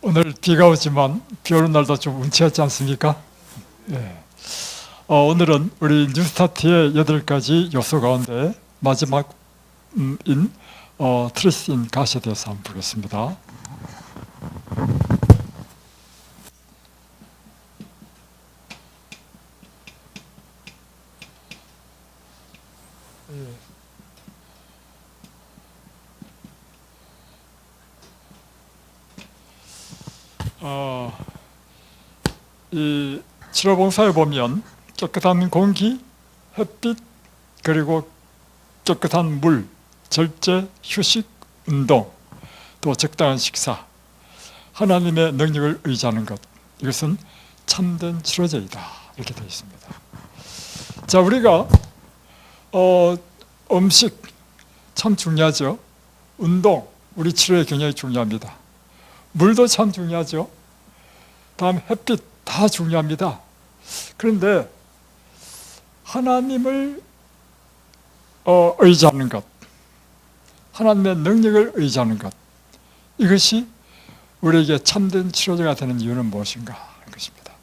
오늘 비가 오지만 비 오는 날도 좀 운치 있지 않습니까? 네. 오늘은 우리 뉴스타트의 8가지 요소 가운데 마지막인 트러스트 인 갓에 대해서 한번 보겠습니다. 이 치료봉사에 보면 깨끗한 공기, 햇빛, 그리고 깨끗한 물, 절제, 휴식, 운동, 또 적당한 식사, 하나님의 능력을 의지하는 것, 이것은 참된 치료제이다, 이렇게 되어 있습니다. 자, 우리가 음식 참 중요하죠. 운동, 우리 치료에 굉장히 중요합니다. 물도 참 중요하죠. 다음 햇빛 다 중요합니다. 그런데 하나님을 의지하는 것, 하나님의 능력을 의지하는 것, 이것이 우리에게 참된 치료제가 되는 이유는 무엇인가 하는 것입니다.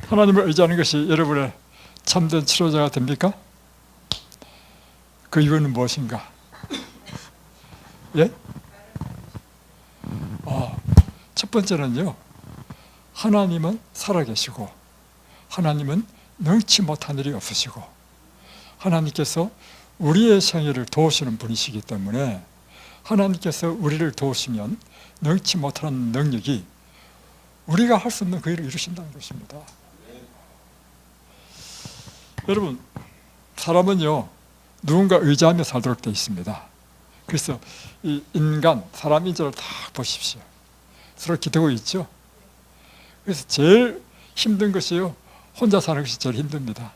하나님을 의지하는 것이 여러분의 참된 치료제가 됩니까? 그 이유는 무엇인가? 예? 첫 번째는요, 하나님은 살아계시고 하나님은 능치 못한 일이 없으시고 하나님께서 우리의 생애를 도우시는 분이시기 때문에 하나님께서 우리를 도우시면 능치 못한 능력이 우리가 할 수 없는 그 일을 이루신다는 것입니다. 여러분, 사람은요 누군가 의지하며 살도록 되어 있습니다. 그래서 이 인간, 사람 인자를 다 보십시오. 서로 기대고 있죠. 그래서 제일 힘든 것이요, 혼자 사는 것이 제일 힘듭니다.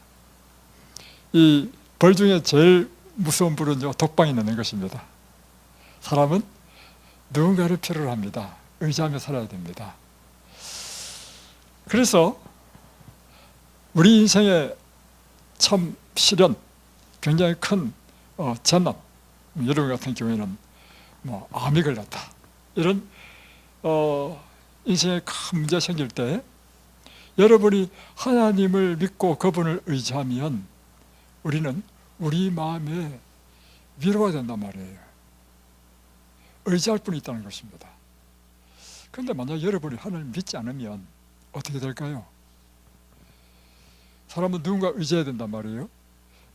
이 벌 중에 제일 무서운 벌은요, 독방에 넣는 것입니다. 사람은 누군가를 필요로 합니다. 의지하며 살아야 됩니다. 그래서 우리 인생의 참 시련, 굉장히 큰 재난, 여러분 같은 경우에는 암이 걸렸다, 이런 인생에 큰 문제가 생길 때 여러분이 하나님을 믿고 그분을 의지하면 우리는 우리 마음에 위로가 된단 말이에요. 의지할 분이 있다는 것입니다. 그런데 만약 여러분이 하나님을 믿지 않으면 어떻게 될까요? 사람은 누군가 의지해야 된단 말이에요.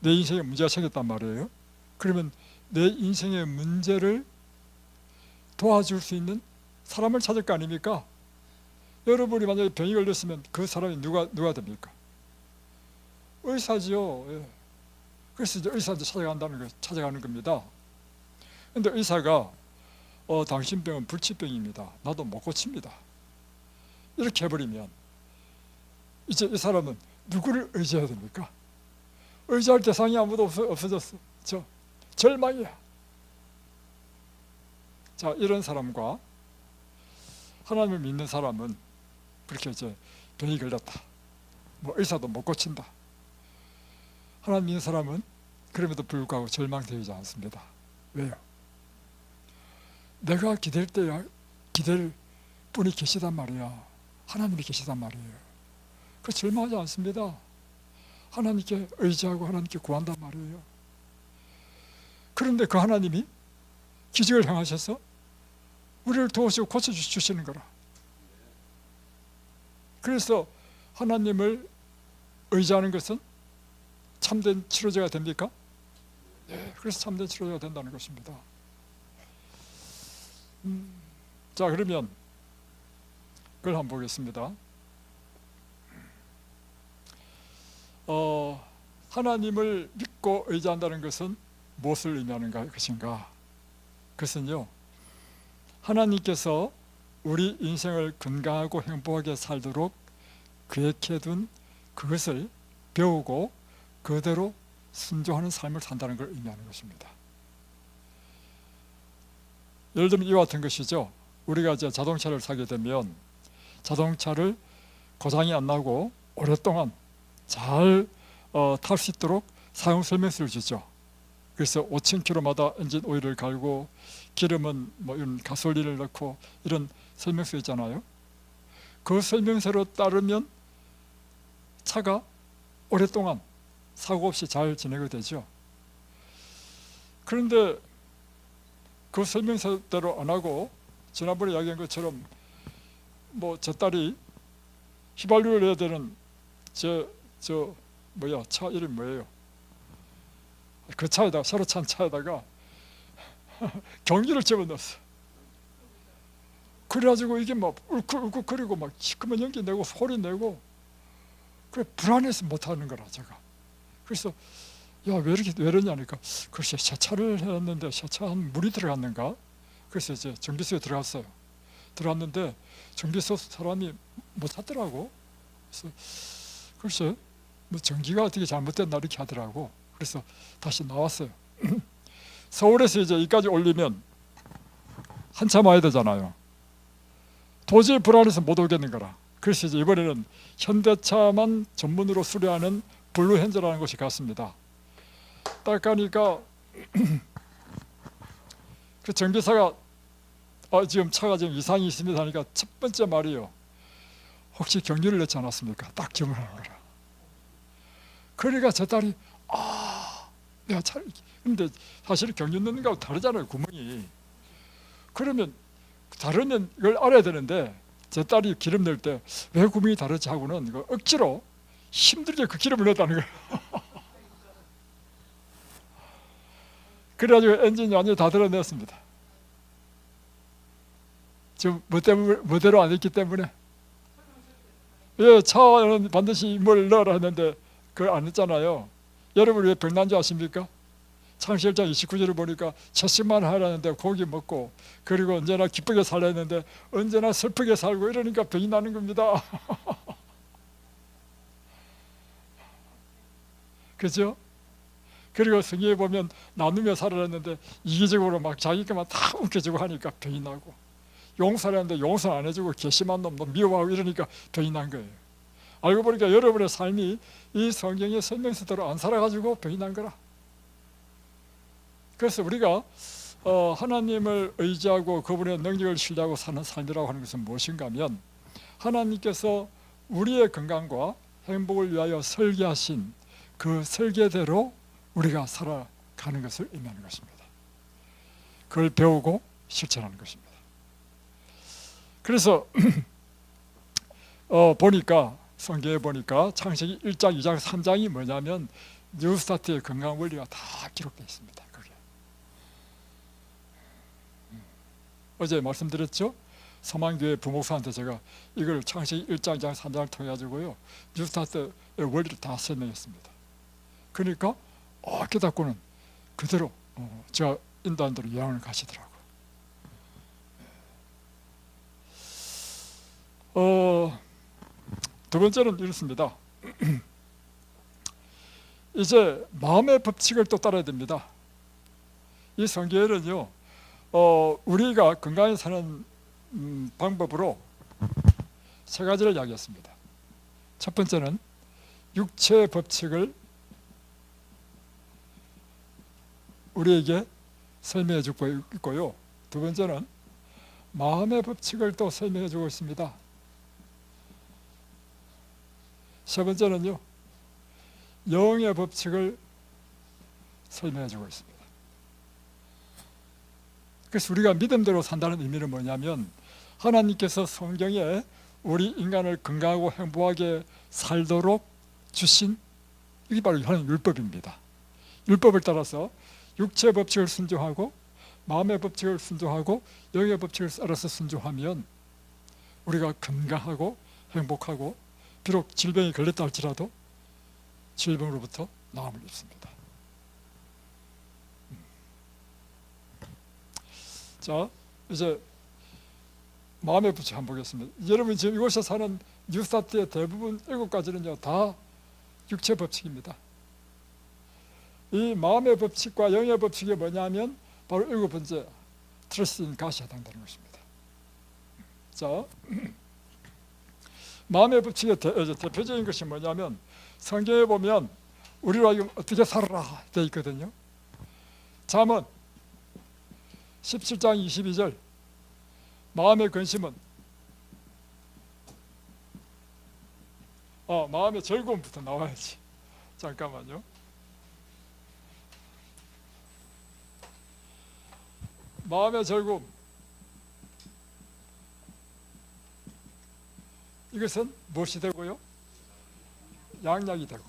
내 인생에 문제가 생겼단 말이에요. 그러면 내 인생의 문제를 도와줄 수 있는 사람을 찾을 거 아닙니까? 여러분이 만약에 병이 걸렸으면 그 사람이 누가 됩니까? 의사지요. 예. 그래서 이제 의사한테 찾아가는 겁니다. 그런데 의사가 당신 병은 불치병입니다. 나도 못 고칩니다. 이렇게 해버리면 이제 이 사람은 누구를 의지해야 됩니까? 의지할 대상이 아무도 없어졌어. 절망이야. 자, 이런 사람과 하나님을 믿는 사람은 그렇게 이제 병이 걸렸다, 의사도 못 고친다. 하나님 믿는 사람은 그럼에도 불구하고 절망되지 않습니다. 왜요? 내가 기댈 때야 기댈 분이 계시단 말이야. 하나님이 계시단 말이에요. 그 절망하지 않습니다. 하나님께 의지하고 하나님께 구한단 말이에요. 그런데 그 하나님이 기적을 행하셔서 우리를 도우시고 고쳐주시는 거라. 그래서 하나님을 의지하는 것은 참된 치료제가 됩니까? 네, 그래서 참된 치료제가 된다는 것입니다. 자, 그러면 그걸 한번 보겠습니다. 하나님을 믿고 의지한다는 것은 무엇을 의미하는 것인가? 그것은요, 하나님께서 우리 인생을 건강하고 행복하게 살도록 계획해둔 그것을 배우고 그대로 순종하는 삶을 산다는 걸 의미하는 것입니다. 예를 들면 이와 같은 것이죠. 우리가 이제 자동차를 사게 되면 자동차를 고장이 안 나고 오랫동안 잘 탈 수 있도록 사용 설명서를 주죠. 그래서 5,000km마다 엔진 오일을 갈고 기름은 뭐 이런 가솔린을 넣고 이런 설명서 있잖아요. 그 설명서로 따르면 차가 오랫동안 사고 없이 잘 지내게 되죠. 그런데 그 설명서대로 안 하고 지난번에 이야기한 것처럼 뭐 제 딸이 휘발유를 내야 되는 차 이름이 뭐예요? 그 차에다가 새로 찬 차에다가 경기를 집어넣었어. 그래가지고 이게 막 울컥울컥거리고 막 시커먼 연기 내고 소리 내고 그래 불안해서 못하는 거라 제가. 그래서 야 왜 이러냐니까 글쎄 세차를 했는데 세차한 물이 들어갔는가? 그래서 이제 정비소에 들어갔어요. 들어갔는데 정비소 사람이 못 찾더라고. 그래서 글쎄 뭐 전기가 어떻게 잘못됐나 이렇게 하더라고. 그래서 다시 나왔어요. 서울에서 이제 여기까지 올리면 한참 와야 되잖아요. 도저히 불안해서 못 오겠는 거라. 그래서 이제 이번에는 현대차만 전문으로 수리하는 블루헨즈라는 곳이 갔습니다. 딱 가니까 그 정비사가 지금 차가 지금 이상이 있습니다 하니까 첫 번째 말이요. 혹시 경유를 넣지 않았습니까? 딱 질문하는 거라. 그러니까 제 딸이 내가 차 근데 사실 경유 넣는 거하고 다르잖아요, 구멍이. 그러면 다르면 이걸 알아야 되는데 제 딸이 기름 넣을 때 왜 구멍이 다르지 하고는 이거 억지로 힘들게 그 기름을 넣었다는 거예요. 그래가지고 엔진이 완전히 다 드러냈습니다. 지금 뭐대로 안 했기 때문에. 예, 차는 반드시 뭘 넣으라 했는데 그걸 안 했잖아요. 여러분 왜 병난 줄 아십니까? 창세기 1장 29절을 보니까 채식만 하라는데 고기 먹고 그리고 언제나 기쁘게 살라 했는데 언제나 슬프게 살고 이러니까 병이 나는 겁니다. 그죠? 그리고 성경에 보면 나누며 살아라 했는데 이기적으로 막 자기 것만 다 움켜쥐고 하니까 병이 나고, 용서하는데 용서 안 해주고 괘씸한 놈 미워하고 이러니까 병이 난 거예요. 알고 보니까 여러분의 삶이 이 성경의 설명서대로 안 살아가지고 병이 난 거라. 그래서 우리가 하나님을 의지하고 그분의 능력을 신뢰하고 사는 삶이라고 하는 것은 무엇인가 하면 하나님께서 우리의 건강과 행복을 위하여 설계하신 그 설계대로 우리가 살아가는 것을 의미하는 것입니다. 그걸 배우고 실천하는 것입니다. 그래서 보니까 성경에 보니까 창세기 1장, 2장, 3장이 뭐냐면 뉴스타트의 건강 원리가 다 기록되어 있습니다. 그게 어제 말씀드렸죠? 서만교회 부목사한테 제가 이걸 창세기 1장, 2장, 3장을 통해 가지고요 뉴스타트의 원리를 다 설명했습니다. 그러니까 깨닫고는 그대로 제가 인도한 대로 요양을 가시더라고요. 두 번째는 이렇습니다. 이제 마음의 법칙을 또 따라야 됩니다. 이 성경에는요 우리가 건강히 사는 방법으로 세 가지를 이야기했습니다. 첫 번째는 육체의 법칙을 우리에게 설명해 주고 있고요. 두 번째는 마음의 법칙을 또 설명해 주고 있습니다. 세 번째는요 영의 법칙을 설명해 주고 있습니다. 그래서 우리가 믿음대로 산다는 의미는 뭐냐면 하나님께서 성경에 우리 인간을 건강하고 행복하게 살도록 주신 이게 바로 하나님 율법입니다. 율법을 따라서 육체의 법칙을 순종하고 마음의 법칙을 순종하고 영의 법칙을 따라서 순종하면 우리가 건강하고 행복하고 비록 질병이 걸렸다 할지라도 질병으로부터 나음을 입습니다. 자, 이제 마음의 법칙 한번 보겠습니다. 여러분 지금 이곳에 사는 뉴스타트의 대부분 7가지는요 다 육체 법칙입니다. 이 마음의 법칙과 영의 법칙이 뭐냐면 바로 7번째 트러스트 인 갓이 해당되는 것입니다. 자, 마음의 법칙의 대표적인 것이 뭐냐면 성경에 보면 우리로 하여금 어떻게 살아라 되어 있거든요. 잠언 17장 22절 마음의 근심은 마음의 즐거움부터 나와야지. 잠깐만요. 마음의 즐거움, 이것은 무엇이 되고요? 양약이 되고,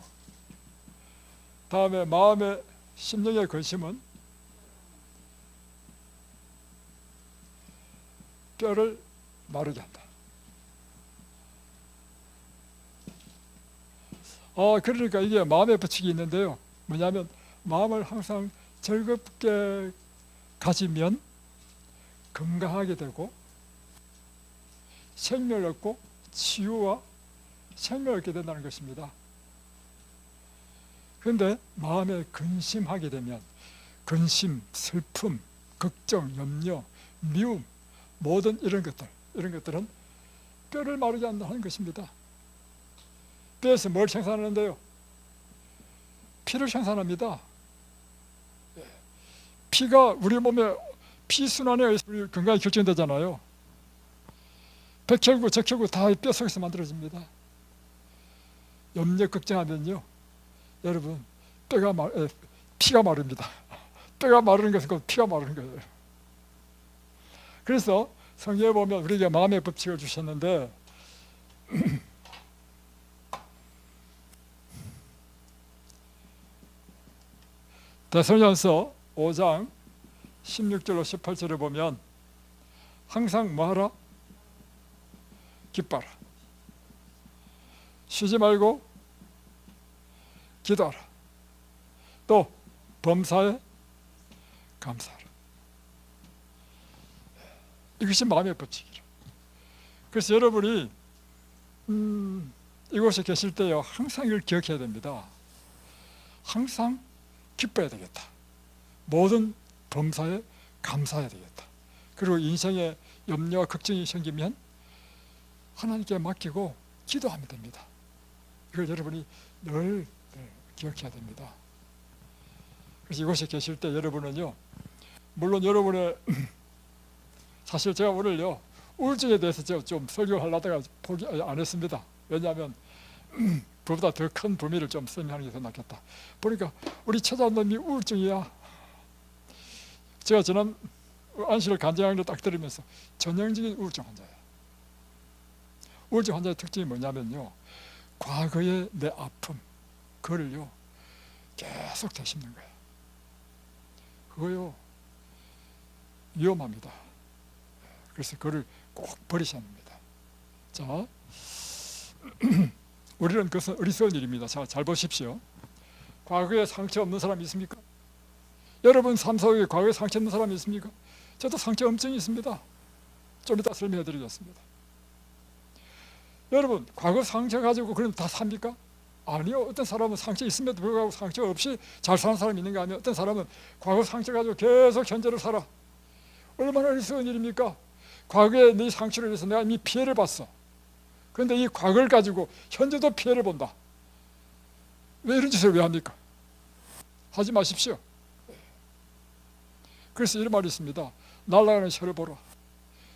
다음에 마음의 심령의 근심은 뼈를 마르게 한다. 그러니까 이게 마음의 법칙이 있는데요. 뭐냐면 마음을 항상 즐겁게 가지면 건강하게 되고 생명을 얻고 치유와 생명을 얻게 된다는 것입니다. 그런데 마음에 근심하게 되면 근심, 슬픔, 걱정, 염려, 미움 모든 이런 것들은 뼈를 마르게 한다는 것입니다. 뼈에서 뭘 생산하는데요? 피를 생산합니다. 피가 우리 몸에 피순환에 의해서 우리 건강이 결정되잖아요. 백혈구, 적혈구 다 뼈 속에서 만들어집니다. 염려, 걱정하면요 여러분 피가 마릅니다. 뼈가 마르는 것은 곧 피가 마르는 거예요. 그래서 성경에 보면 우리에게 마음의 법칙을 주셨는데 데살로니가서 5장 16절로 18절에 보면 항상 뭐하라? 기뻐하라. 쉬지 말고 기도하라. 또 범사에 감사하라. 이것이 마음의 법칙이라. 그래서 여러분이 이곳에 계실 때요 항상 이걸 기억해야 됩니다. 항상 기뻐해야 되겠다. 모든 범사에 감사해야 되겠다. 그리고 인생에 염려와 걱정이 생기면 하나님께 맡기고 기도하면 됩니다. 이걸 여러분이 늘 기억해야 됩니다. 그래서 이곳에 계실 때 여러분은요 물론 여러분의 사실 제가 오늘요 우울증에 대해서 제가 좀 설교하려다가 포기 안 했습니다. 왜냐하면 그보다 더 큰 범위를 좀 설명하는 게 더 낫겠다. 보니까 우리 처자놈이 우울증이야. 제가 지난 안실 간증하는 딱 들으면서 전형적인 우울증 환자예요. 우울증 환자의 특징이 뭐냐면요 과거의 내 아픔 그거를요 계속 되씹는 거예요. 그거요 위험합니다. 그래서 그거를 꼭 버리셔야 합니다. 자 우리는 그것은 어리석은 일입니다. 자, 잘 보십시오. 과거에 상처 없는 사람이 있습니까? 여러분 삶 속에 과거에 상처 없는 사람이 있습니까? 저도 상처 엄청 있습니다. 좀 이따 설명해 드리겠습니다. 여러분 과거 상처 가지고 그럼 다 삽니까? 아니요. 어떤 사람은 상처 있음에도 불구하고 상처 없이 잘 사는 사람이 있는 거 아니에요? 어떤 사람은 과거 상처 가지고 계속 현재를 살아. 얼마나 어리석은 일입니까? 과거에 네 상처를 위해서 내가 이미 피해를 봤어. 그런데 이 과거를 가지고 현재도 피해를 본다. 왜 이런 짓을 왜 합니까? 하지 마십시오. 그래서 이런 말이 있습니다. 날아가는 새를 보라.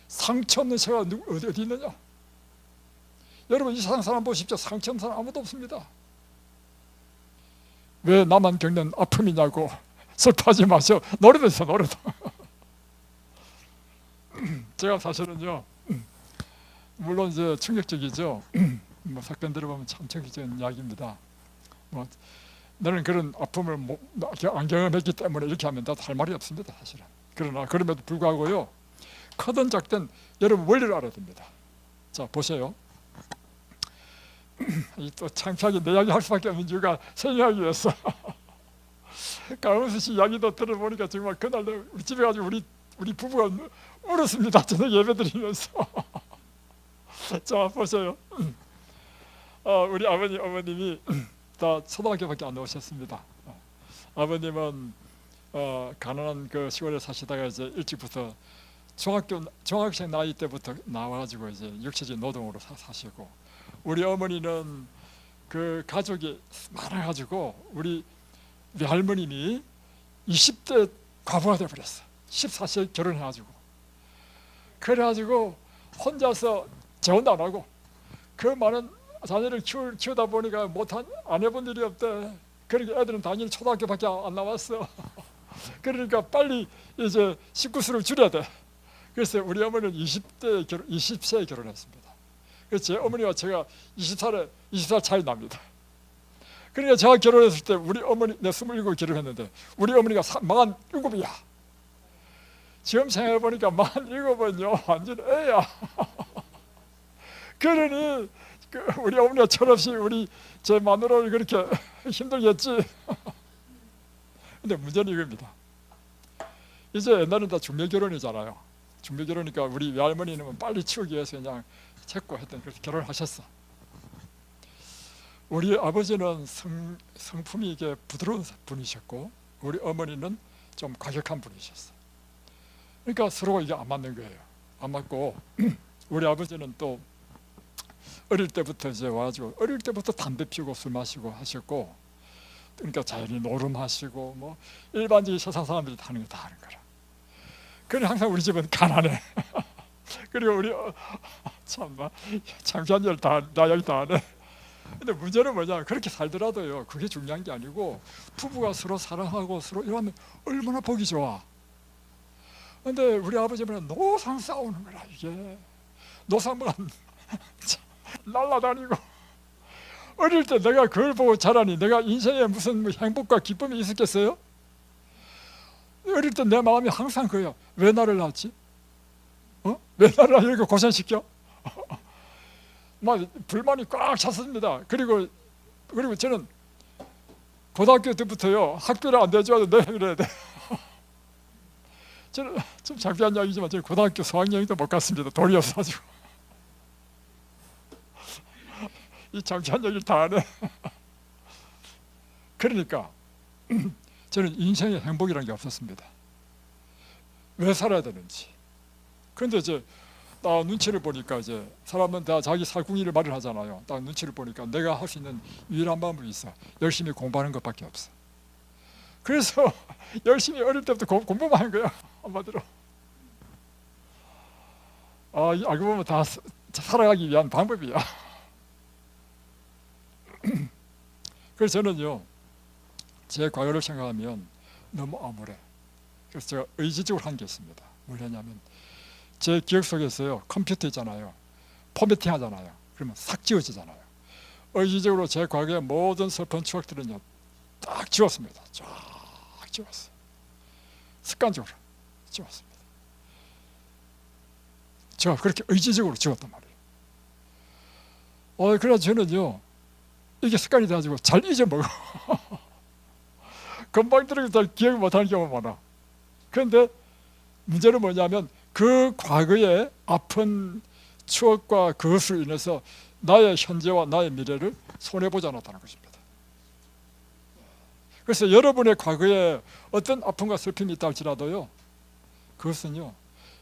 상처 없는 새가 어디 있느냐? 여러분 이 세상 사람 보십시오. 상처 없는 사람 아무도 없습니다. 왜 나만 겪는 아픔이냐고 슬퍼하지 마세요. 노래도 있어 노래도. 제가 사실은요 물론 이제 충격적이죠. 뭐 사건 들어보면 참 충격적인 이야기입니다. 뭐 나는 그런 아픔을 안 경험했기 때문에 이렇게 하면 다 할 말이 없습니다. 사실은. 그러나 그럼에도 불구하고요 크든 작든 여러분 원리를 알아야 됩니다. 자 보세요. 또 창피하게 내 이야기 할 수밖에 없는 이유가 설명하기 위해서 강원수 씨 이야기도 들어보니까 정말 그날 우리 집에 가지고 우리 우리 부부가 울었습니다. 저녁 예배 드리면서. 자, 보세요. 우리 아버님, 어머님이 다 초등학교밖에 안 나오셨습니다. 아버님은 가난한 그 시골에 사시다가 이제 일찍부터 중학생 나이 때부터 나와가지고 이제 육체적 노동으로 사시고, 우리 어머니는 그 가족이 많아가지고 우리 할머님이 20대 과부가 돼버렸어. 14세에 결혼해가지고. 그래가지고 혼자서 재혼도 안 하고 그 많은 자녀를 키우다 보니까 못한 안 해본 일이 없대. 그러니까 애들은 당연히 초등학교밖에 안 나왔어. 그러니까 빨리 이제 식구수를 줄여야 돼. 그래서 우리 어머니는 20세에 결혼했습니다. 그래서 제 어머니와 제가 20살 차이 납니다. 그러니까 제가 결혼했을 때 우리 어머니, 내 27 결혼했는데 우리 어머니가 47이야. 지금 생각해보니까 47은요 완전 애야. 그러니 우리 어머니가 철없이 우리 제 마누라를 그렇게 힘들겠지. 근데 문제는 이겁니다. 이제 옛날엔 다 중매 결혼이잖아요. 중매 결혼이니까 우리 외할머니는 빨리 치우기 위해서 그냥 채고 했던, 그래서 결혼하셨어. 우리 아버지는 성품이 이게 부드러운 분이셨고 우리 어머니는 좀 과격한 분이셨어. 그러니까 서로가 이게 안 맞는 거예요. 안 맞고 우리 아버지는 또 어릴 때부터 이제 와가지고 어릴 때부터 담배 피우고 술 마시고 하셨고, 그러니까 자연히 노름하시고 뭐 일반적인 세상 사람들이 하는 거 다 하는 거라. 그래 항상 우리 집은 가난해. 그리고 우리 참나 창피한 일 다 이야기 다 하네. 근데 문제는 뭐냐, 그렇게 살더라도요 그게 중요한 게 아니고 부부가 서로 사랑하고 서로 이러면 얼마나 보기 좋아. 근데 우리 아버지는 노상 싸우는 거라. 이게 노상만 날라다니고. 어릴 때 내가 그걸 보고 자라니 내가 인생에 무슨 행복과 기쁨이 있었겠어요? 어릴 때 내 마음이 항상 그래요. 왜 나를 낳았지? 왜 나를 이렇게 고생시켜? 막 불만이 꽉 찼습니다. 그리고 저는 고등학교 때부터요 학비를 안 대줘도 내가 그래야 돼. 저는 좀 창피한 이야기지만 저는 고등학교 4학년도 못 갔습니다. 돈이 없어가지고. 이 창피한 얘기를 다 하네. 그러니까 저는 인생에 행복이라는 게 없었습니다. 왜 살아야 되는지. 그런데 이제 딱 눈치를 보니까 이제 사람은 다 자기 살궁리를 말을 하잖아요. 딱 눈치를 보니까 내가 할 수 있는 유일한 방법이 있어. 열심히 공부하는 것밖에 없어. 그래서 열심히 어릴 때부터 공부만 하는 거야. 한마디로. 알고 보면 다 살아가기 위한 방법이야. 그래서 저는요 제 과거를 생각하면 너무 암울해. 그래서 제가 의지적으로 한 게 있습니다. 뭐냐면 제 기억 속에서요 컴퓨터 있잖아요, 포매팅 하잖아요. 그러면 싹 지워지잖아요. 의지적으로 제 과거의 모든 슬픈 추억들은요 딱 지웠습니다. 쫙 지웠어요. 습관적으로 지웠습니다. 제가 그렇게 의지적으로 지웠단 말이에요. 그래서 저는요 이게 습관이 돼가지고 잘 잊어먹어. 금방 들어서 기억 못하는 경우가 많아. 그런데 문제는 뭐냐면 그 과거의 아픈 추억과 그것으로 인해서 나의 현재와 나의 미래를 손해보지 않았다는 것입니다. 그래서 여러분의 과거에 어떤 아픔과 슬픔이 있다 할지라도요 그것은요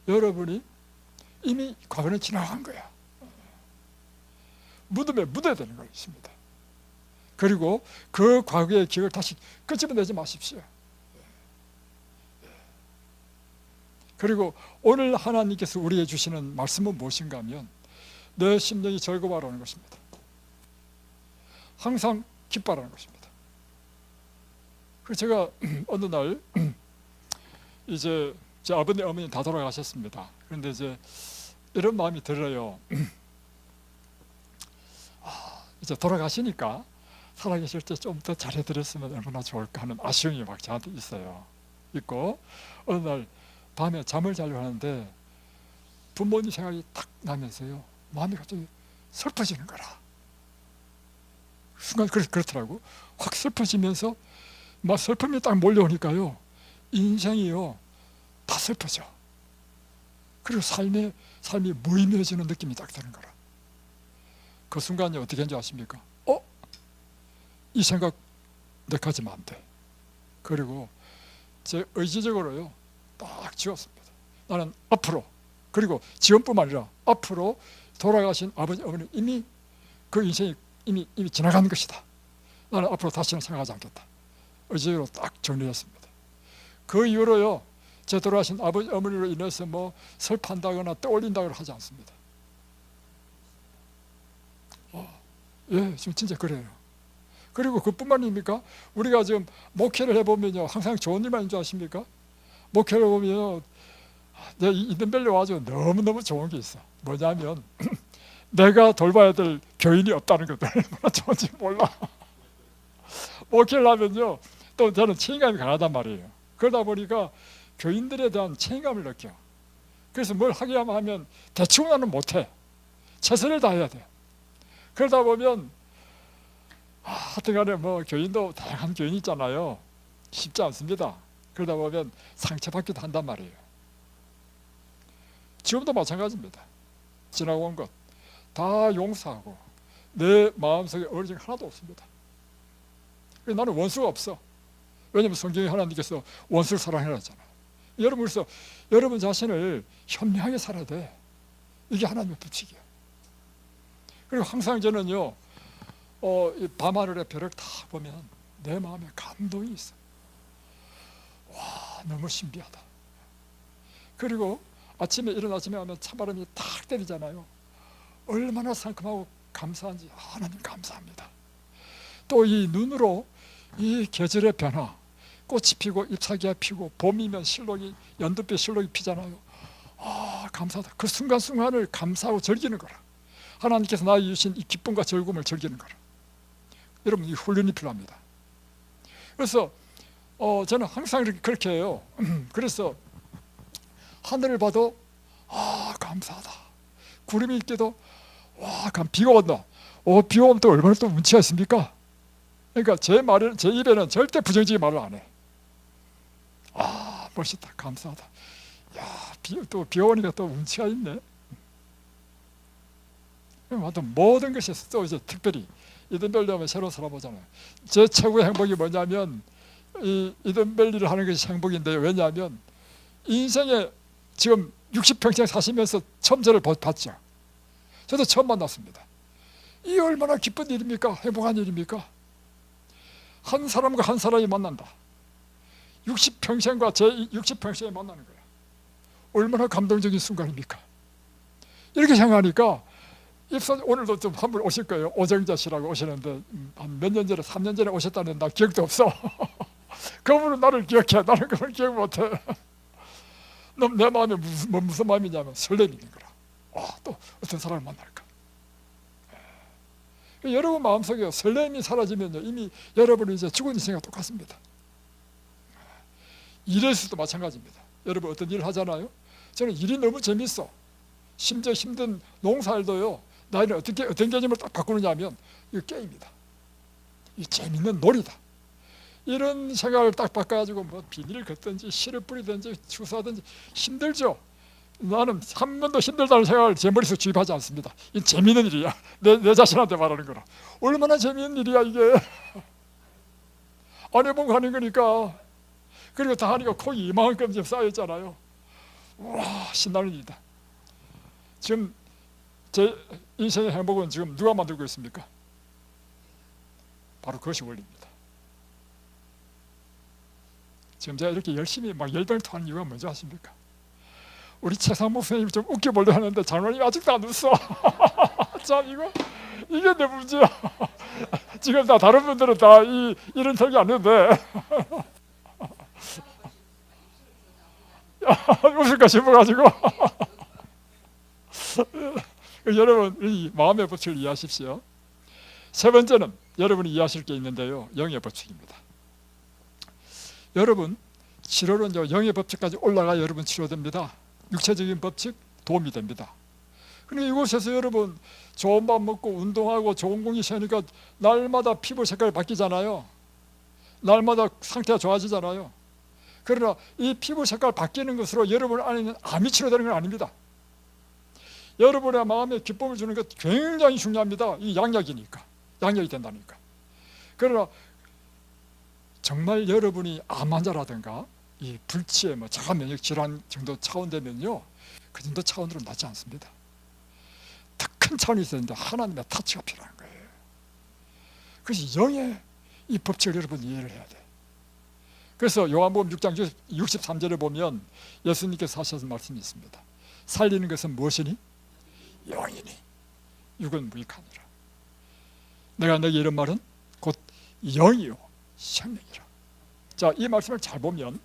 여러분이 이미 과거는 지나간 거야. 무덤에 묻어야 되는 것입니다. 그리고 그 과거의 기억을 다시 끄집어내지 마십시오. 그리고 오늘 하나님께서 우리에게 주시는 말씀은 무엇인가 하면 내 심령이 즐거워하라는 것입니다. 항상 기뻐하라는 것입니다. 그래서 제가 어느 날 이제 제 아버님 어머니 다 돌아가셨습니다. 그런데 이제 이런 마음이 들어요. 이제 돌아가시니까 살아계실 때 좀 더 잘해드렸으면 얼마나 좋을까 하는 아쉬움이 막 저한테 있고 어느 날 밤에 잠을 자려고 하는데 부모님 생각이 딱 나면서요 마음이 갑자기 슬퍼지는 거라. 순간 그렇더라고. 확 슬퍼지면서 막 슬픔이 딱 몰려오니까요 인생이요 다 슬퍼져. 그리고 삶이 무의미해지는 느낌이 딱 드는 거라. 그 순간이 어떻게 하는지 아십니까? 이 생각 내 가지면 안 돼. 그리고 제 의지적으로요 딱 지었습니다. 나는 앞으로, 그리고 지금뿐만 아니라 앞으로 돌아가신 아버지 어머니 이미 그 인생이 이미 지나간 것이다. 나는 앞으로 다시는 생각하지 않겠다. 의지적으로 딱 정리했습니다. 그 이후로요 제 돌아가신 아버지 어머니로 인해서 뭐 슬퍼한다거나 떠올린다거나 하지 않습니다. 예, 지금 진짜 그래요. 그리고 그뿐만 아닙니까? 우리가 지금 목회를 해보면요 항상 좋은 일만 있는 줄 아십니까? 목회를 보면요 내가 이든벨리 와가지고 너무너무 좋은 게 있어. 뭐냐면 내가 돌봐야 될 교인이 없다는 것도 얼마나 좋은지 몰라. 목회를 하면요 또 저는 책임감이 강하단 말이에요. 그러다 보니까 교인들에 대한 책임감을 느껴. 그래서 뭘 하게 하면 대충 나는 못해. 최선을 다해야 돼. 그러다 보면 하여튼간에 뭐 교인도 다양한 교인이 있잖아요. 쉽지 않습니다. 그러다 보면 상처받기도 한단 말이에요. 지금도 마찬가지입니다. 지나고 온 것 다 용서하고 내 마음속에 어려진 하나도 없습니다. 나는 원수가 없어. 왜냐하면 성경에 하나님께서 원수를 사랑해라 했잖아. 여러분, 그래서 여러분 자신을 현명하게 살아야 돼. 이게 하나님의 법칙이야. 그리고 항상 저는요 이 밤하늘의 별을 다 보면 내 마음에 감동이 있어. 와, 너무 신비하다. 그리고 아침에 일어나시면 하면 찬바람이 탁 때리잖아요. 얼마나 상큼하고 감사한지. 하나님 감사합니다. 또 이 눈으로 이 계절의 변화, 꽃이 피고 잎사귀가 피고 봄이면 실록이 연두빛 실록이 피잖아요. 감사하다. 그 순간순간을 감사하고 즐기는 거라. 하나님께서 나에게 주신 이 기쁨과 즐거움을 즐기는 거라. 여러분, 이 훈련이 필요합니다. 그래서 저는 항상 그렇게 해요. 그래서 하늘을 봐도 감사하다. 구름이 있게도 비가 온다. 비가 오면 또 얼마나 또 운치가 있습니까? 그러니까 제 입에는 절대 부정적인 말을 안 해. 멋있다. 감사하다. 야, 비가 오니까 또 운치가 있네. 모든 것이 또 이제 특별히 이든벨리 하면 새로운 사람 보잖아요. 제 최고의 행복이 뭐냐면 이 이든벨리를 하는 것이 행복인데요. 왜냐하면 인생에 지금 60평생 사시면서 처음 저를 봤죠. 저도 처음 만났습니다. 이 얼마나 기쁜 일입니까? 행복한 일입니까? 한 사람과 한 사람이 만난다. 60평생과 제 60평생에 만나는 거야. 얼마나 감동적인 순간입니까? 이렇게 생각하니까 오늘도 좀 한 분 오실 거예요. 오정자 씨라고 오시는데 한 몇 년 전에 3년 전에 오셨다는 나 기억도 없어. 그분은 나를 기억해. 나는 그걸 기억 못해. 내 마음에 무슨 마음이냐면 설렘이 있는 거라. 또 어떤 사람을 만날까. 여러분 마음속에 설렘이 사라지면요 이미 여러분은 이제 죽은 인생과 똑같습니다. 일에서도 마찬가지입니다. 여러분 어떤 일을 하잖아요. 저는 일이 너무 재밌어. 심지어 힘든 농사일도요 나는 어떤 개념을 딱 바꾸느냐 하면 이거 게임이다. 이 재밌는 놀이다. 이런 생각을 딱 바꿔가지고 뭐 비닐을 걷든지 씨를 뿌리든지 추수하든지 힘들죠. 나는 한 번도 힘들다는 생각을 제 머릿속에 주입하지 않습니다. 이 재밌는 일이야. 내 자신한테 말하는 거라. 얼마나 재밌는 일이야 이게. 안 해보고 하는 거니까. 그리고 다 하니까 콩이 이만큼 좀 쌓여있잖아요. 와, 신나는 일이다. 지금 제 인생의 행복은 지금 누가 만들고 있습니까? 바로 그것이 원리입니다. 지금 제가 이렇게 열심히 막 열병을 토하는 이유가 뭔지 아십니까? 우리 최상 목사님 좀 웃겨보려 하는데 장로님 아직도 안 웃어. 참 이게 내 문제야. 지금 다 다른 분들은 다 이런 턱이 안 해도 돼. 웃을까 싶어가지고. 여러분 이 마음의 법칙을 이해하십시오. 세 번째는 여러분이 이해하실 게 있는데요, 영의 법칙입니다. 여러분 치료는 영의 법칙까지 올라가 여러분 치료됩니다. 육체적인 법칙 도움이 됩니다. 그런데 이곳에서 여러분 좋은 밥 먹고 운동하고 좋은 공기 쉬니까 날마다 피부 색깔이 바뀌잖아요. 날마다 상태가 좋아지잖아요. 그러나 이 피부 색깔 바뀌는 것으로 여러분 안에 있는 암이 치료되는 건 아닙니다. 여러분의 마음에 기쁨을 주는 것 굉장히 중요합니다. 이 양약이니까, 양약이 된다니까. 그러나 정말 여러분이 암 환자라든가 이 불치의 자가 면역 질환 정도 차원 되면요, 그 정도 차원으로 낫지 않습니다. 더 큰 차원이 있었는데 하나님의 타치가 필요한 거예요. 그래서 영의 이 법칙을 여러분 이해를 해야 돼. 그래서 요한복음 6장 63절에 보면 예수님께서 하셨던 말씀이 있습니다. 살리는 것은 무엇이니? 영이니 육은 무익하니라. 내가 너에게 이런 말은 곧 영이요 생명이라. 자, 이 말씀을 잘 보면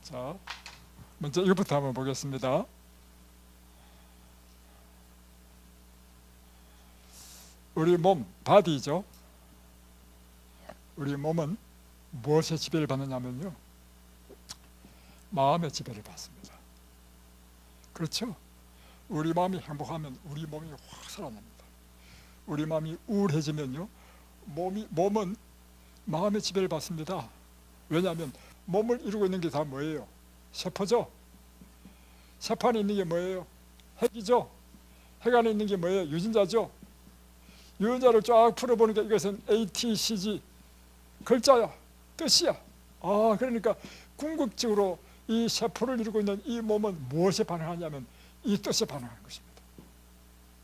자, 먼저 이것부터 한번 보겠습니다. 우리 몸, 바디죠. 우리 몸은 무엇의 지배를 받느냐면요, 마음의 지배를 받습니다. 그렇죠? 우리 마음이 행복하면 우리 몸이 확 살아납니다. 우리 마음이 우울해지면요, 몸은 마음의 지배를 받습니다. 왜냐하면 몸을 이루고 있는 게 다 뭐예요? 세포죠. 세포 안에 있는 게 뭐예요? 핵이죠. 핵 안에 있는 게 뭐예요? 유전자죠. 유전자를 쫙 풀어보니까 이것은 ATCG 글자야, 뜻이야. 그러니까 궁극적으로 이 세포를 이루고 있는 이 몸은 무엇에 반응하냐면 이 뜻에 반응하는 것입니다.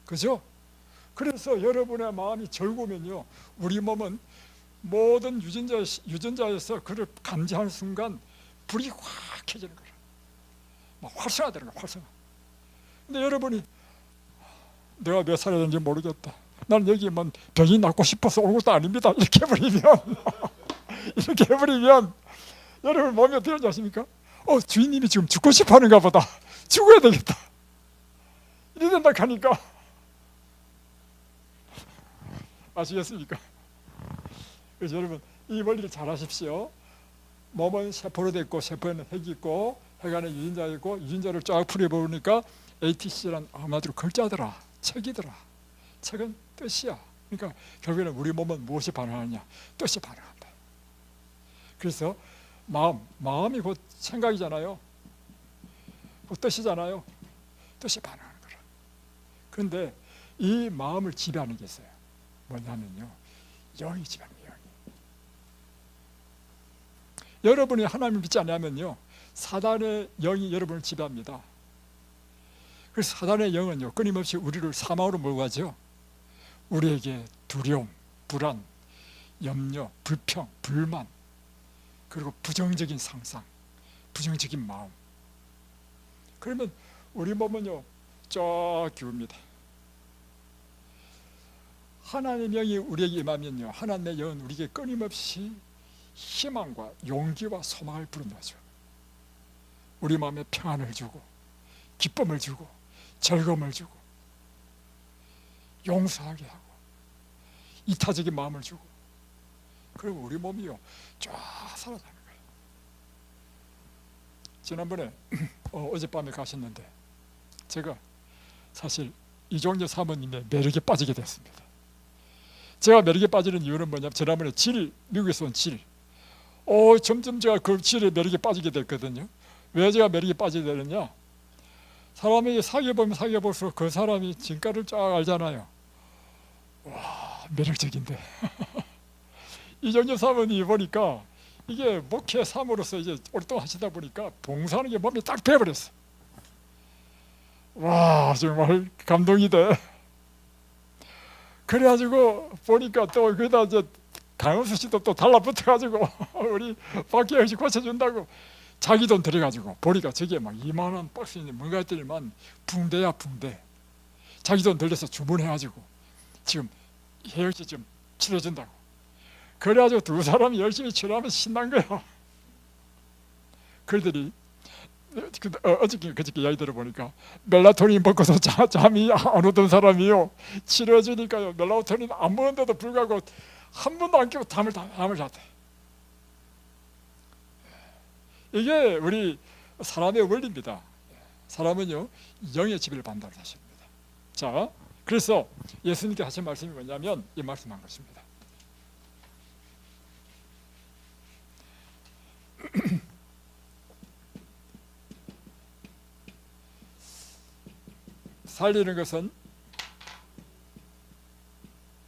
그죠? 그래서 여러분의 마음이 즐거우면요, 우리 몸은 모든 유전자에서 그를 감지하는 순간 불이 확 켜지는 거라. 막 활성화되는 거야, 활성화. 근데 여러분이 내가 몇 살이 되는지 모르겠다, 나는 여기 병이 낫고 싶어서 온 것도 아닙니다, 이렇게 해버리면 여러분 몸이 어떻게 하지 아십니까? 주인님이 지금 죽고 싶어 하는가 보다, 죽어야 되겠다, 이래 된다 하니까. 아시겠습니까? 그래서 여러분 이 원리를 잘 하십시오. 몸은 세포로 돼 있고 세포에는 핵이 있고 핵 안에 유전자 있고 유전자를 쫙 풀어보니까 ATC란 아마도 글자더라, 책이더라. 책은 뜻이야. 그러니까 결국에는 우리 몸은 무엇이 반응하느냐? 뜻이 반응한다. 그래서 마음이 곧 생각이잖아요. 곧 뜻이잖아요. 뜻이 반응하는 거라. 그런데 이 마음을 지배하는 게 있어요. 뭐냐면요, 영이 지배하는 거예요. 여러분이 하나님을 믿지 않으면요, 사단의 영이 여러분을 지배합니다. 그래서 사단의 영은요, 끊임없이 우리를 사망으로 몰고 가죠. 우리에게 두려움, 불안, 염려, 불평, 불만, 그리고 부정적인 상상, 부정적인 마음. 그러면 우리 몸은요, 쫙 기웁니다. 하나님의 영이 우리에게 임하면요, 하나님의 영은 우리에게 끊임없이 희망과 용기와 소망을 불어넣어줘. 우리 마음에 평안을 주고 기쁨을 주고 즐거움을 주고 용서하게 하고 이타적인 마음을 주고, 그리고 우리 몸이요 쫙 살아나는 거예요. 지난번에 어젯밤에 가셨는데 제가 사실 이종재 사모님의 매력에 빠지게 됐습니다. 제가 매력에 빠지는 이유는 뭐냐면, 지난번에 미국에서 온 점점 제가 그 질의 매력에 빠지게 됐거든요. 왜 제가 매력에 빠지게 되느냐? 사람이 사귀어볼수록 그 사람이 진가를 쫙 알잖아요. 와, 매력적인데. 이정재 사모님이 보니까 이게 목회 사모로서 이제 오랫동안 하시다 보니까 봉사하는 게 몸에 딱 배어버렸어. 와, 정말 감동이 돼. 그래가지고 보니까 또 거기다 이제 강은수 씨도 또 달라붙어가지고 우리 박혜영 씨 고쳐준다고 자기 돈 들여가지고 보니까 저게 막 2만 원 박스에 뭔가 했더니만 붕대야 붕대. 자기 돈 들여서 주문해가지고 지금 혜영 씨 지금 치료해준다고. 그래가지고 두 사람이 열심히 치료하면서 신난 거야. 그들이 어저께 그저께 이야기 들어보니까 멜라토닌 먹고도 잠이 안 오던 사람이요, 치료해주니까요 멜라토닌 안 먹는데도 불구하고 한 번도 안 깨고 잠을 잤대. 이게 우리 사람의 원리입니다. 사람은요, 영의 지배를 받는다고 하십니다. 자, 그래서 예수님께 하신 말씀이 뭐냐면 이 말씀한 것입니다. 살리는 것은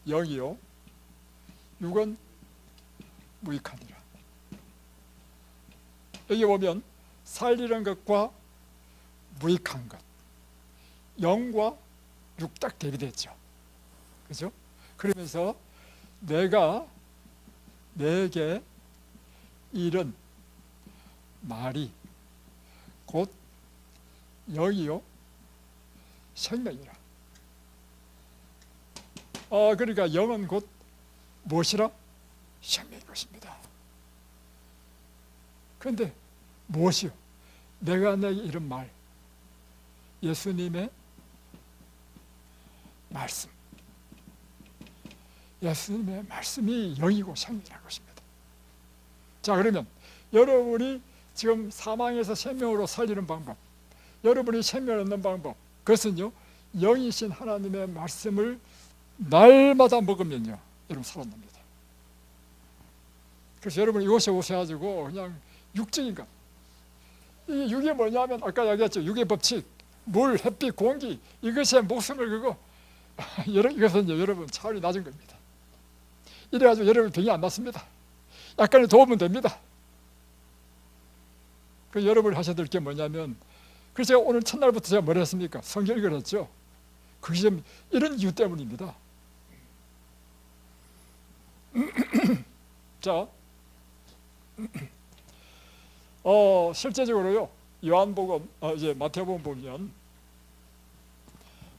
영이요 육은 무익하니라. 여기 보면 살리는 것과 무익한 것, 영과 육 딱 대비됐죠. 그죠? 그러면서 내게 이른 말이 곧 영이요 생명이라. 그러니까 영은 곧 무엇이라? 생명인 것입니다. 그런데 무엇이요? 내가 내게 이런 말, 예수님의 말씀, 예수님의 말씀이 영이고 생명이라는 것입니다. 자, 그러면 여러분이 지금 사망에서 생명으로 살리는 방법, 여러분이 생명을 얻는 방법, 그것은요, 영이신 하나님의 말씀을 날마다 먹으면요, 여러분 살아납니다. 그래서 여러분 이곳에 오셔가지고 그냥 육적인 것, 이 육이 뭐냐면 아까 얘기했죠. 육의 법칙, 물, 햇빛, 공기, 이것에 목숨을 걸고 이것은 여러분 차원이 낮은 겁니다. 이래가지고 여러분 병이 안 났습니다. 약간의 도움은 됩니다. 그 여러분이 하셔야 될 게 뭐냐면, 그래서 제가 오늘 첫날부터 제가 뭘 했습니까? 성경을 읽었죠. 그게 좀 이런 이유 때문입니다. 자, 실제적으로요, 요한복음, 이제 마태복음 보면,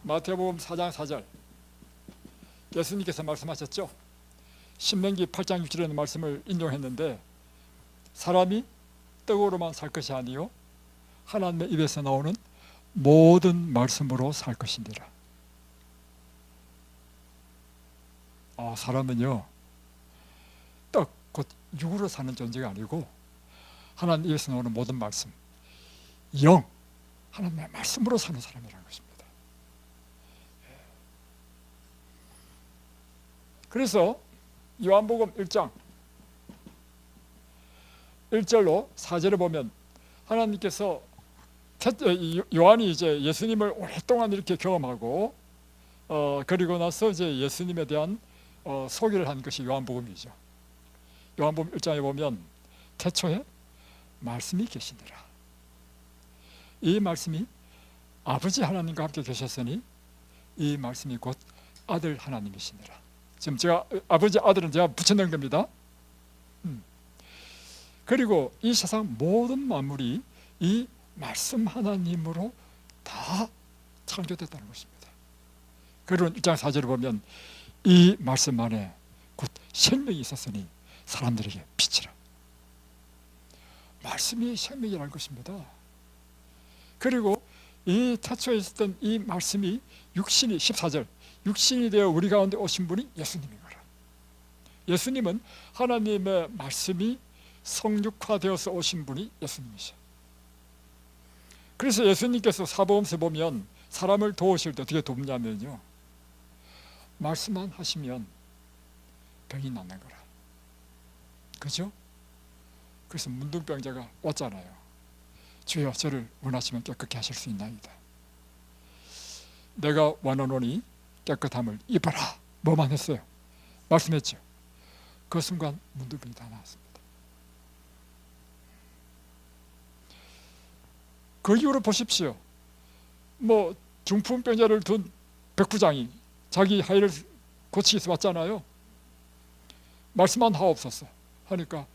마태복음 4장 4절, 예수님께서 말씀하셨죠. 신명기 8장 6절에는 말씀을 인용했는데, 사람이 떡으로만 살 것이 아니요 하나님의 입에서 나오는 모든 말씀으로 살 것이니라. 사람은요, 떡, 곧 육으로 사는 존재가 아니고 하나님 입에서 나오는 모든 말씀, 영, 하나님의 말씀으로 사는 사람이라는 것입니다. 그래서 요한복음 1장 1절로 4절에 보면 하나님께서 요한이 이제 예수님을 오랫동안 이렇게 경험하고 그리고 나서 이제 예수님에 대한 소개를 한 것이 요한복음이죠. 요한복음 1장에 보면 태초에 말씀이 계시니라. 이 말씀이 아버지 하나님과 함께 계셨으니 이 말씀이 곧 아들 하나님이시니라. 지금 제가 아버지 아들은 제가 붙여넣은 겁니다. 그리고 이 세상 모든 만물이 이 말씀 하나님으로 다 창조됐다는 것입니다. 그리고 1장 4절을 보면 이 말씀 안에 곧 생명이 있었으니 사람들에게 빛이라. 말씀이 생명이라는 것입니다. 그리고 이 태초에 있었던 이 말씀이 육신이 14절 육신이 되어 우리 가운데 오신 분이 예수님인 거라. 예수님은 하나님의 말씀이 성육화되어서 오신 분이 예수님이셔. 그래서 예수님께서 사복음서에 보면 사람을 도우실 때 어떻게 돕냐면요, 말씀만 하시면 병이 낫는 거라. 그죠? 그래서 문둥병자가 왔잖아요. 주여 저를 원하시면 깨끗게 하실 수 있나이다. 내가 원하노니 깨끗함을 입어라. 뭐만 했어요? 말씀했죠. 그 순간 문둥병이 다 나왔습니다. 그 이후로 보십시오. 뭐 중풍병자를 둔 백부장이 자기 하의를 고치기 위해서 왔잖아요. 말씀만 하옵소서 하니까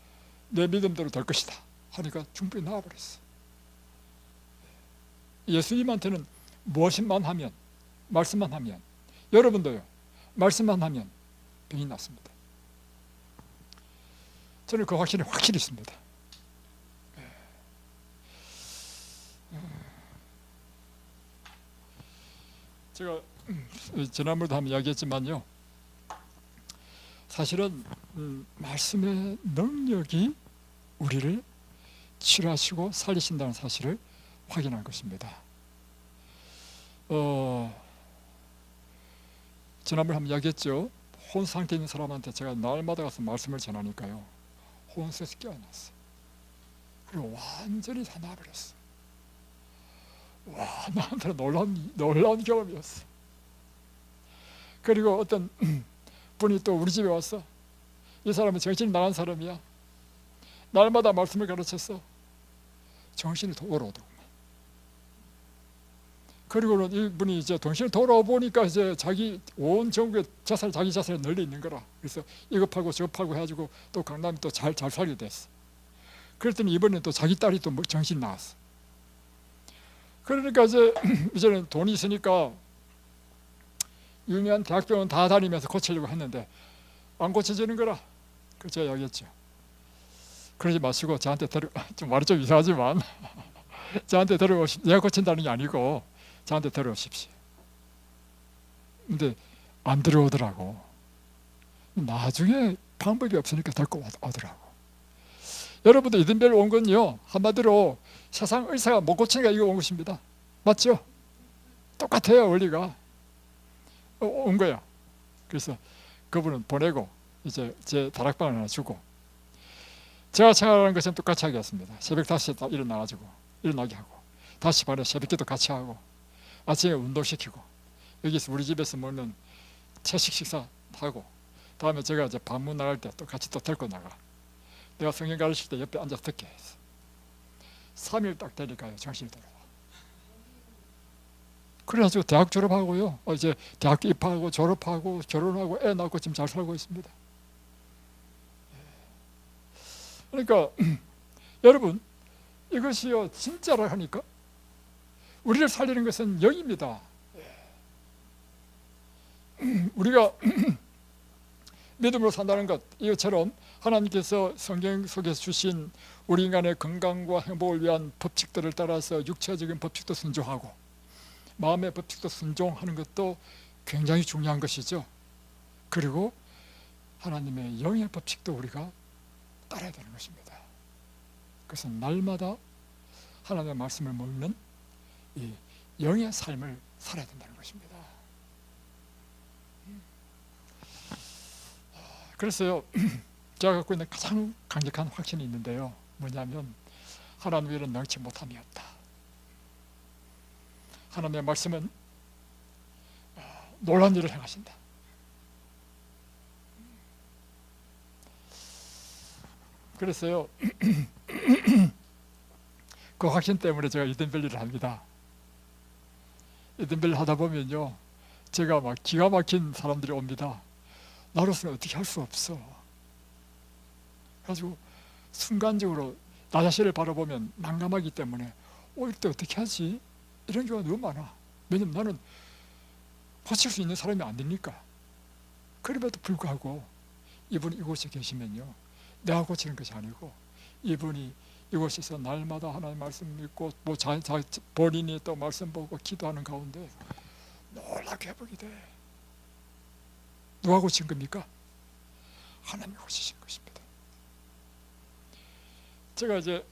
내 믿음대로 될 것이다 하니까 중풍이 나와버렸어. 예수님한테는 무엇만 하면, 말씀만 하면, 여러분도요, 말씀만 하면 병이 낫습니다. 저는 그 확신이 확실히 있습니다. 제가 지난번에도 한번 이야기했지만요, 사실은 말씀의 능력이 우리를 치료하시고 살리신다는 사실을 확인한 것입니다. 지난번에 한번 이야기했죠. 혼 상태에 있는 사람한테 제가 날마다 가서 말씀을 전하니까요, 혼수에서 깨어났어요. 그리고 완전히 다 나아버렸어요. 와, 나한테는 놀라운 경험이었어. 그리고 어떤 분이 또 우리 집에 왔어. 이 사람은 정신이 나간 사람이야. 날마다 말씀을 가르쳤어. 정신이 돌아오더구만. 그리고는 이분이 이제 정신이 돌아오니까 이제 자기 온 전국에 자기 자산이 널려 있는 거라. 그래서 이거 팔고 저거 팔고 해가지고 또 강남이 또 잘 살게 됐어. 그랬더니 이번에 또 자기 딸이 또 정신 나왔어. 그러니까 이제는 돈이 있으니까 유명한 대학병원 다 다니면서 고치려고 했는데 안 고쳐지는 거라. 그 제가 이야기했죠. 그러지 마시고 저한테 좀 말이 좀 이상하지만 저한테 데려오십시오. 내가 고친다는 게 아니고 저한테 데려오십시오. 근데 안 들어오더라고. 나중에 방법이 없으니까 데리고 오더라고. 여러분들 이든벨 온 건요, 한마디로 세상 의사가 못 고치니까 이거 온 것입니다. 맞죠? 똑같아요, 원리가. 온 거야. 그래서 그분은 보내고 이제 제 다락방을 하나 주고, 제가 생각하는 것은 똑같이 하겠습니다. 새벽 5시에 일어나게 하고, 5시 반에 새벽기도 같이 하고, 아침에 운동시키고, 여기서 우리 집에서 먹는 채식 식사 하고, 다음에 제가 이제 방문 나갈 때 또 같이 또 데리고 나가. 내가 성경 가르칠 때 옆에 앉아서 듣게 했어. 3일 딱 되니까요, 정신이 돌아와. 그래가지고 대학 졸업하고요, 이제 대학교 입학하고 졸업하고 결혼하고 애 낳고 지금 잘 살고 있습니다. 그러니까 여러분, 이것이요 진짜라 하니까 우리를 살리는 것은 영입니다. 우리가 믿음으로 산다는 것, 이것처럼 하나님께서 성경 속에서 주신 우리 인간의 건강과 행복을 위한 법칙들을 따라서 육체적인 법칙도 순종하고 마음의 법칙도 순종하는 것도 굉장히 중요한 것이죠. 그리고 하나님의 영의 법칙도 우리가 따라야 되는 것입니다. 그래서 날마다 하나님의 말씀을 먹는 이 영의 삶을 살아야 된다는 것입니다. 그래서요, 제가 갖고 있는 가장 강력한 확신이 있는데요, 뭐냐면 하나님 위에는 능치 못함이 없다. 하나님의 말씀은 놀라운 일을 행하신다. 그래서요, 그 확신 때문에 제가 이든벨리를 합니다. 이든벨리 하다 보면요, 제가 막 기가 막힌 사람들이 옵니다. 나로서는 어떻게 할 수 없어. 그래가지고 순간적으로 나 자신을 바라보면 난감하기 때문에 이럴 때 어떻게 하지? 이런 경우가 너무 많아. 왜냐면 나는 고칠 수 있는 사람이 안 되니까. 그럼에도 불구하고 이분이 이곳에 계시면요, 내가 고치는 것이 아니고 이분이 이곳에서 날마다 하나님 말씀 읽고 뭐 본인이 또 말씀 보고 기도하는 가운데 놀랍게 회복이 돼. 누가 고친 겁니까? 하나님이 고치신 것입니다. 제가 이제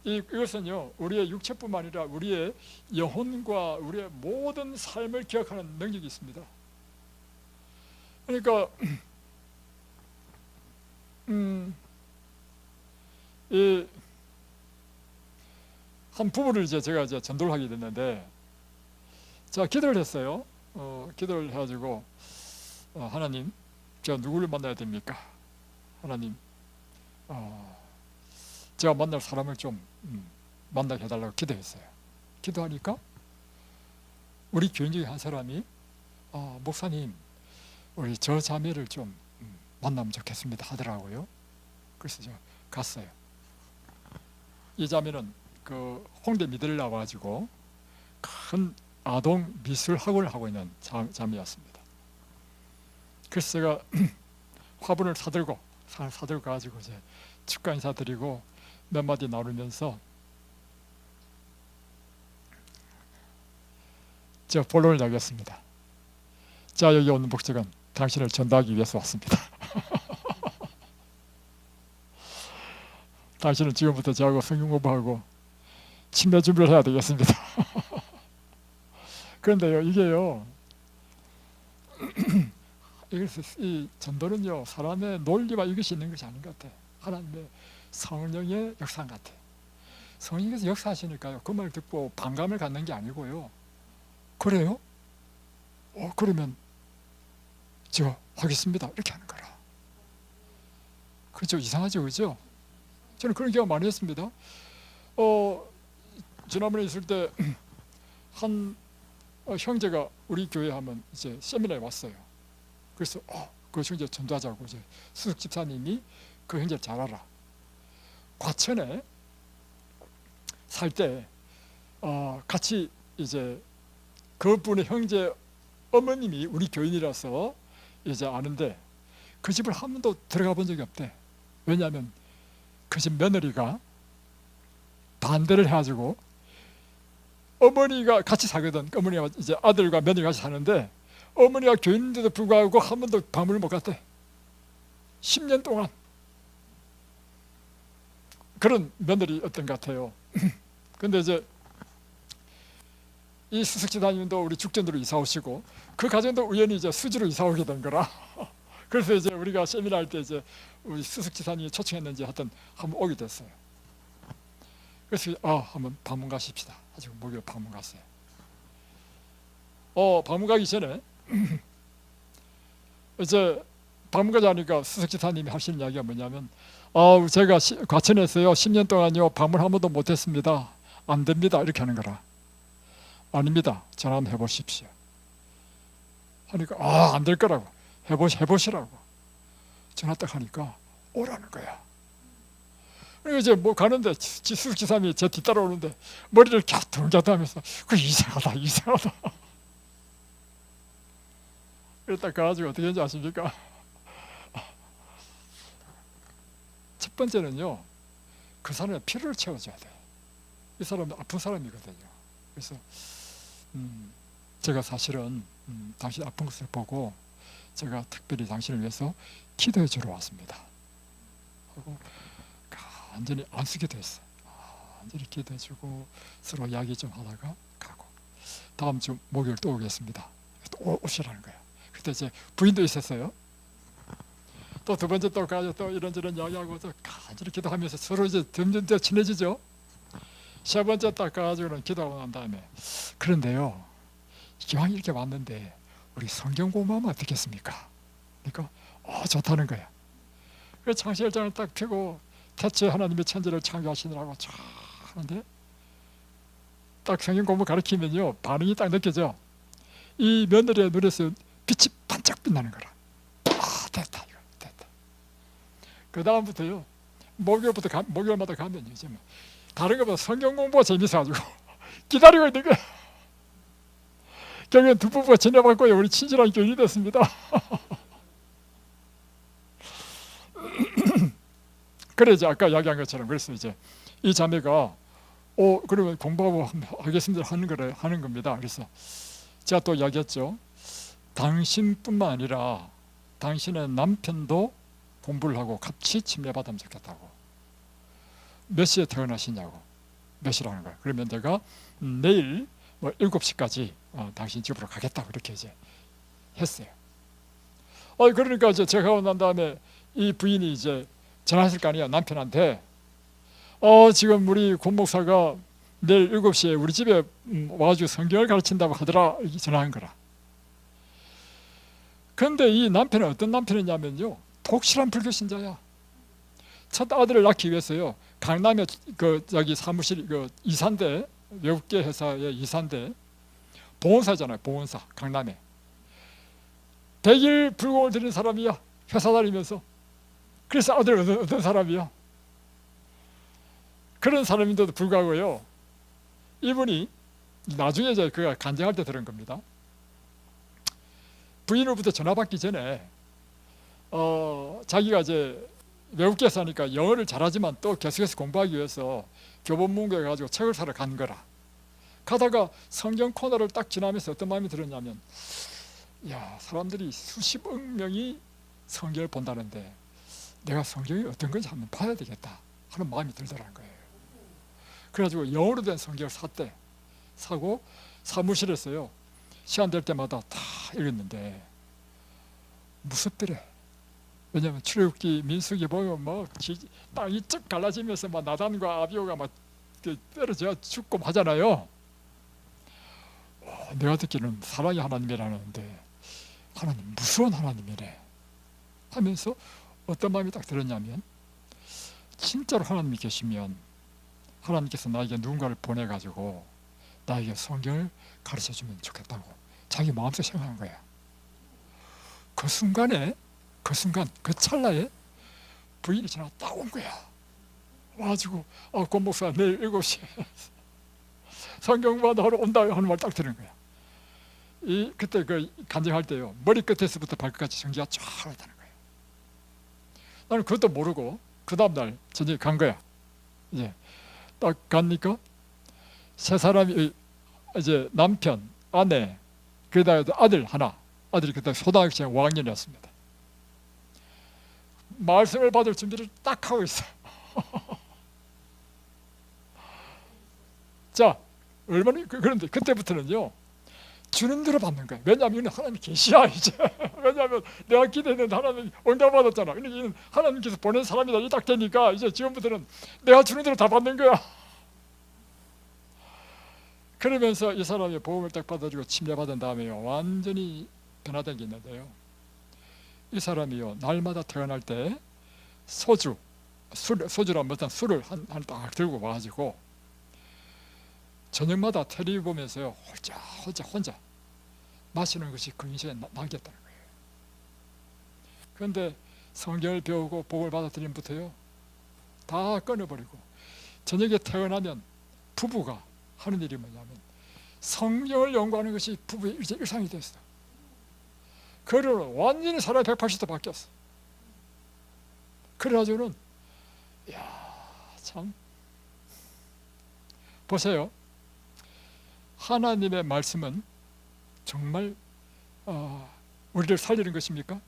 이것은요, 우리의 육체뿐만 아니라 우리의 영혼과 우리의 모든 삶을 기억하는 능력이 있습니다. 그러니까 한 부부를 제가 전도를 하게 됐는데, 제가 기도를 했어요. 기도를 해가지고 하나님, 제가 누구를 만나야 됩니까? 하나님, 제가 만날 사람을 좀 만나게 해달라고 기도했어요. 기도하니까 우리 교인 중에 한 사람이 목사님, 우리 저 자매를 좀 만나면 좋겠습니다 하더라고요. 그래서 제가 갔어요. 이 자매는 그 홍대 미대를 나와가지고 큰 아동 미술 학원을 하고 있는 자매였습니다. 그래서 제가 화분을 사들고 가지고 이제 축가 인사 드리고 몇 마디 나누면서 제가 본론을 이야기했습니다. 자, 여기 오는 목적은 당신을 전도하기 위해서 왔습니다. 당신은 지금부터 저하고 성경 공부하고 침례 준비를 해야 되겠습니다. 그런데요, 이게요, 그래서 이 전도는요, 사람의 논리와 이것이 있는 것이 아닌 것 같아요. 하나님의 성령의 역사 같아요. 성령께서 역사하시니까요, 그 말 듣고 반감을 갖는 게 아니고요, 그래요? 그러면 저 하겠습니다, 이렇게 하는 거라. 그죠? 이상하죠, 그죠? 저는 그런 경험 많이 했습니다. 지난번에 있을 때 한 형제가 우리 교회 하면 이제 세미나에 왔어요. 그래서 그 형제 전도하자고 이제 수석 집사님이 그 형제를 잘 알아. 과천에 살 때 같이 이제 그분의 형제 어머님이 우리 교인이라서 이제 아는데 그 집을 한 번도 들어가 본 적이 없대. 왜냐하면 그 집 며느리가 반대를 해가지고, 어머니가 같이 살거든. 어머니가 이제 아들과 며느리가 같이 사는데 어머니가 교인인데도 불구하고 한 번도 방문을 못 갔대. 10년 동안. 그런 며느리였던 것 같아요. 근데 이제 이 수석지사님도 우리 죽전으로 이사 오시고, 그 가정도 우연히 이제 수지로 이사 오게 된 거라. 그래서 이제 우리가 세미나 할 때 이제 우리 수석지사님이 초청했는지 하여튼 한번 오게 됐어요. 그래서 한번 방문 가십시다. 아주 목요일 방문 갔어요. 방문 가기 전에 이제 방문 가자니까 수석지사님이 하시는 이야기가 뭐냐면, 제가 과천에서요 10년 동안요 방문 한 번도 못했습니다. 안 됩니다, 이렇게 하는 거라. 아닙니다, 전화 한번 해보십시오 하니까 안 될 거라고. 해보시라고. 전화 딱 하니까 오라는 거야. 그리고 이제 뭐 가는데 수석지사님이 제 뒤따라오는데 머리를 갸뚱갸뚱하면서 그 이상하다. 그랬다 가가지고 어떻게 했는지 아십니까? 첫 번째는요, 그 사람의 필요를 채워줘야 돼. 이 사람은 아픈 사람이거든요. 그래서 제가 사실은 당신 아픈 것을 보고 제가 특별히 당신을 위해서 기도해 주러 왔습니다 하고 완전히 안쓰게 됐어요. 완전히 기도해 주고 서로 이야기 좀 하다가 가고, 다음 주 목요일 또 오겠습니다. 또 오시라는 거예요. 그때 이제 부인도 있었어요. 또 두 번째 또 가서 또 이런저런 이야기하고 또 간절히 기도하면서 서로 이제 점점 더 친해지죠. 세 번째 딱 가가지고는 기도하고 난 다음에, 그런데요, 기왕 이렇게 왔는데 우리 성경 공부하면 어떻겠습니까? 그러니까 좋다는 거야. 그래서 창세일장을 딱 펴고 태초에 하나님의 천지를 창조하시느라고 쫙 하는데, 딱 성경 공부 가르치면요 반응이 딱 느껴져. 이 며느리의 눈에서 빛이 반짝 빛나는 거라. 됐다, 이거 됐다. 그 다음부터요, 목요일마다 가면 이제 다른 것보다 성경 공부가 재밌어가지고 기다리고 있는 거야. 결국엔 두 부부가 지내봤고 우리 친절한 교인이 됐습니다. 그래 이제 아까 이야기한 것처럼, 그래서 이제 이 자매가 그러면 공부하고 하겠습니다 하는 겁니다. 그래서 제가 또 이야기했죠. 당신뿐만 아니라 당신의 남편도 공부를 하고 같이 침례받으면 좋겠다고. 몇 시에 퇴근하시냐고. 몇 시라는 거야. 그러면 내가 내일 7시까지 당신 집으로 가겠다고 이렇게 이제 했어요. 그러니까 이제 제가 오고 난 다음에 이 부인이 이제 전화했을 거 아니에요, 남편한테. 지금 우리 권 목사가 내일 7시에 우리 집에 와가지고 성경을 가르친다고 하더라, 이렇게 전화한 거라. 그런데 이 남편은 어떤 남편이냐면요, 독실한 불교 신자야. 첫 아들을 낳기 위해서요, 강남에 사무실 이사인데, 외국계 회사의 이사인데, 보험사잖아요, 보험사. 강남에 100일 불공을 들인 사람이야, 회사 다니면서. 그래서 아들 어떤 사람이야. 그런 사람인데도 불구하고요, 이분이 나중에 그가 간증할 때 들은 겁니다. 부인으로부터 전화 받기 전에 자기가 이제 외국계 사니까 영어를 잘하지만 또 계속해서 공부하기 위해서 교보문고에 가지고 책을 사러 간 거라. 가다가 성경 코너를 딱 지나면서 어떤 마음이 들었냐면, 사람들이 수십억 명이 성경을 본다는데 내가 성경이 어떤 건지 한번 봐야 되겠다. 하는 마음이 들더라는 거예요. 그래가지고 영어로 된 성경을 사고 사무실에서요 시간 될 때마다 다 읽었는데 무섭더래. 왜냐하면 출애굽기 민수기 보면 막 땅이 쭉 갈라지면서 막 나단과 아비오가 막 떨어져 죽고 하잖아요. 내가 듣기는 사랑의 하나님이라는데 하나님 무서운 하나님이네 하면서 어떤 마음이 딱 들었냐면, 진짜로 하나님이 계시면 하나님께서 나에게 누군가를 보내가지고 나에게 성경을 가르쳐주면 좋겠다고 자기 마음속에 생각한 거야. 그 순간, 그 찰나에 부인이 전화가 딱 온 거야. 와가지고 권 목사 내일 7시에 성경 받으러 온다 하는 말 딱 들은 거야. 그때 그 간증할 때요 머리끝에서부터 발끝까지 전기가 쫙 흐르다는 거예요. 나는 그것도 모르고 그 다음날 저녁에 간 거야. 이제 딱 가니까 세 사람이 이제 남편, 아내, 그다음에 아들 하나, 아들이 그때 초등학생 5학년이었습니다. 말씀을 받을 준비를 딱 하고 있어. 자, 얼마나 그런데 그때부터는요 주는 대로 받는 거야. 왜냐하면 하나님 계시야 이제. 왜냐하면 내가 기대했는데 하나님 응답받았잖아. 근데 하나님께서 보낸 사람이다 이 딱 되니까 이제 지금부터는 내가 주는 대로 다 받는 거야. 그러면서 이 사람이 보험을 딱 받아주고 침례받은 다음에요 완전히 변화된 게 있는데요, 이 사람이요 날마다 퇴근할 때 소주랑 어떤 술을 한 딱 들고 와가지고 저녁마다 텔레비 보면서요 혼자 마시는 것이 그 인생에 남겼다는 거예요. 그런데 성경을 배우고 복을 받아들임부터요 다 끊어버리고 저녁에 퇴근하면 부부가 하는 일이 뭐냐면 성경을 연구하는 것이 부부의 일상이 됐어. 그러고 완전히 사람이 180도 바뀌었어. 그래가지고는 참 보세요. 하나님의 말씀은 정말 우리를 살리는 것입니까?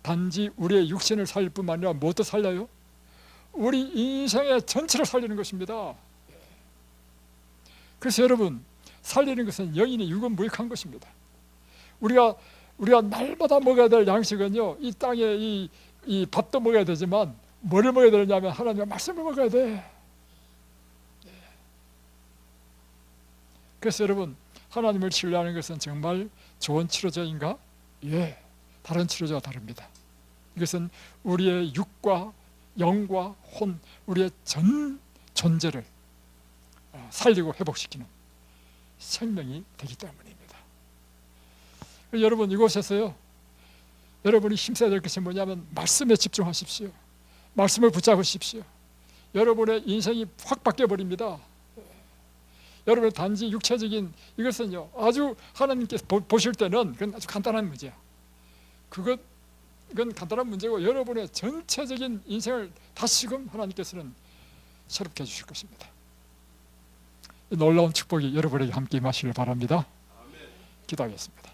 단지 우리의 육신을 살릴 뿐만 아니라 무엇도 살려요? 우리 인생의 전체를 살리는 것입니다. 그래서 여러분 살리는 것은 영인의 유근무익한 것입니다. 우리가 날마다 먹어야 될 양식은요 이 땅에 이 밥도 먹어야 되지만 뭐를 먹어야 되냐면 하나님의 말씀을 먹어야 돼. 그래서 여러분 하나님을 신뢰하는 것은 정말 좋은 치료제인가? 예, 다른 치료제와 다릅니다. 이것은 우리의 육과 영과 혼, 우리의 전 존재를 살리고 회복시키는 생명이 되기 때문입니다. 여러분 이곳에서요 여러분이 힘써야 될 것이 뭐냐면 말씀에 집중하십시오. 말씀을 붙잡으십시오. 여러분의 인생이 확 바뀌어버립니다. 여러분의 단지 육체적인 이것은요 아주 하나님께서 보실 때는 그건 아주 간단한 문제야. 그건 간단한 문제고 여러분의 전체적인 인생을 다시금 하나님께서는 새롭게 해주실 것입니다. 놀라운 축복이 여러분에게 함께 임하시길 바랍니다. 기도하겠습니다.